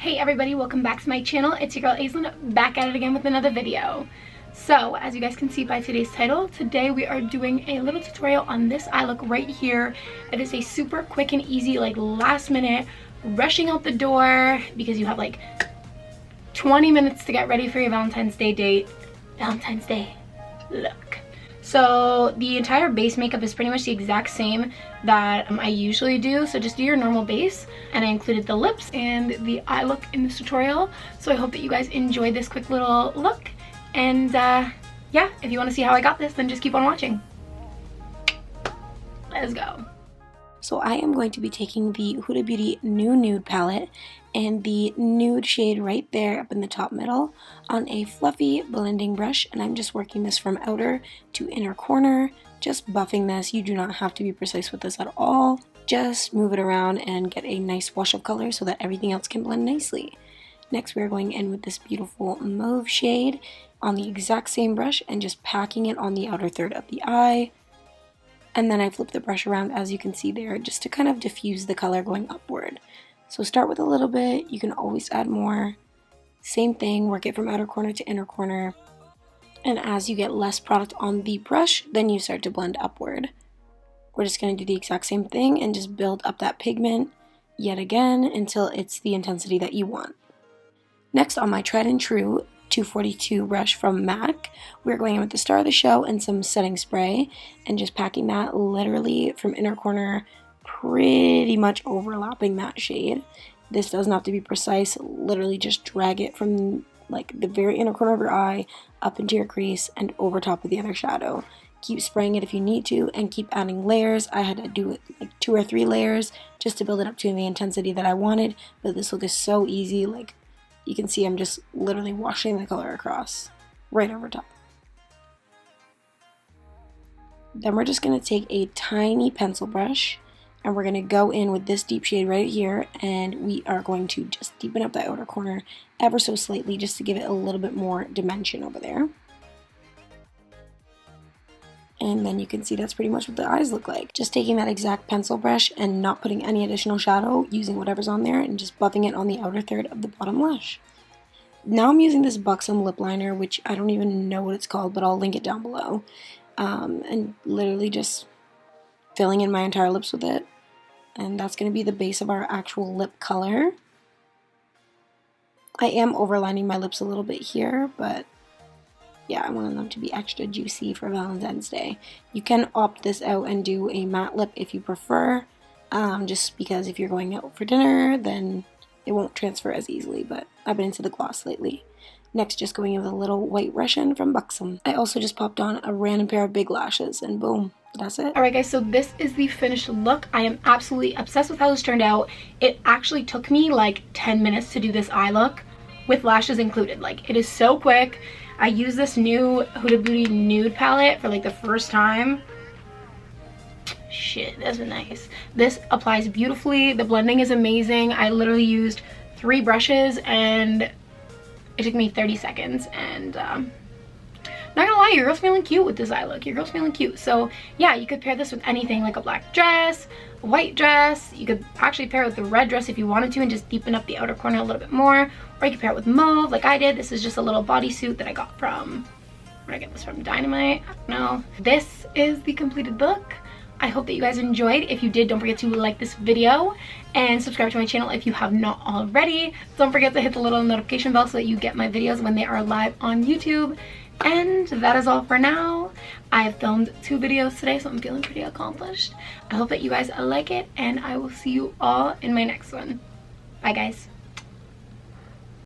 Hey everybody, welcome back to my channel. It's your girl Aislinn, back at it again with another video. So as you guys can see by today's title, today we are doing a little tutorial on this eye look right here. It is a super quick and easy, like last minute, rushing out the door because you have like 20 minutes to get ready for your Valentine's Day date. Valentine's Day look. So the entire base makeup is pretty much the exact same that I usually do. So just do your normal base. And I included the lips and the eye look in this tutorial. So I hope that you guys enjoyed this quick little look. And yeah, if you want to see how I got this, then just keep on watching. Let's go. So I am going to be taking the Huda Beauty New Nude palette and the nude shade right there up in the top middle on a fluffy blending brush, and I'm just working this from outer to inner corner, just buffing this. You do not have to be precise with this at all. Just move it around and get a nice wash of color so that everything else can blend nicely. Next we are going in with this beautiful mauve shade on the exact same brush and just packing it on the outer third of the eye. And then I flip the brush around, as you can see there, just to kind of diffuse the color going upward. So start with a little bit, you can always add more. Same thing, work it from outer corner to inner corner. And as you get less product on the brush, then you start to blend upward. We're just going to do the exact same thing and just build up that pigment yet again until it's the intensity that you want. Next, on my tried and true 242 brush from MAC, we're going in with the star of the show and some setting spray and just packing that literally from inner corner, pretty much overlapping that shade. This doesn't have to be precise, literally just drag it from like the very inner corner of your eye up into your crease and over top of the other shadow. Keep spraying it if you need to and keep adding layers. I had to do it like 2 or 3 layers just to build it up to the intensity that I wanted, but this look is so easy. Like you can see, I'm just literally washing the color across right over top. Then we're just going to take a tiny pencil brush and we're going to go in with this deep shade right here, and we are going to just deepen up that outer corner ever so slightly just to give it a little bit more dimension over there. And then you can see that's pretty much what the eyes look like. Just taking that exact pencil brush and not putting any additional shadow, using whatever's on there and just buffing it on the outer third of the bottom lash. Now I'm using this Buxom lip liner, which I don't even know what it's called, but I'll link it down below. And literally just filling in my entire lips with it. And that's going to be the base of our actual lip color. I am overlining my lips a little bit here, but yeah, I wanted them to be extra juicy for Valentine's Day. You can opt this out and do a matte lip if you prefer, just because if you're going out for dinner, then it won't transfer as easily, but I've been into the gloss lately. Next, just going in with a little white Russian from Buxom. I also just popped on a random pair of big lashes, and boom, that's it. Alright guys, so this is the finished look. I am absolutely obsessed with how this turned out. It actually took me like 10 minutes to do this eye look, with lashes included. Like, it is so quick. I used this new Huda Beauty Nude palette for like the first time. Shit, that's nice. This applies beautifully. The blending is amazing. I literally used 3 brushes and it took me 30 seconds. And not gonna lie, your girl's feeling cute with this eye look. Your girl's feeling cute. So yeah, you could pair this with anything, like a black dress, a white dress. You could actually pair it with the red dress if you wanted to and just deepen up the outer corner a little bit more. Or you could pair it with mauve like I did. This is just a little bodysuit that I got from, where did I get this from? Dynamite? I don't know. This is the completed look. I hope that you guys enjoyed. If you did, don't forget to like this video and subscribe to my channel if you have not already. Don't forget to hit the little notification bell so that you get my videos when they are live on YouTube. And that is all for now. I've filmed 2 videos today, so I'm feeling pretty accomplished. I hope that you guys like it, and I will see you all in my next one. Bye guys.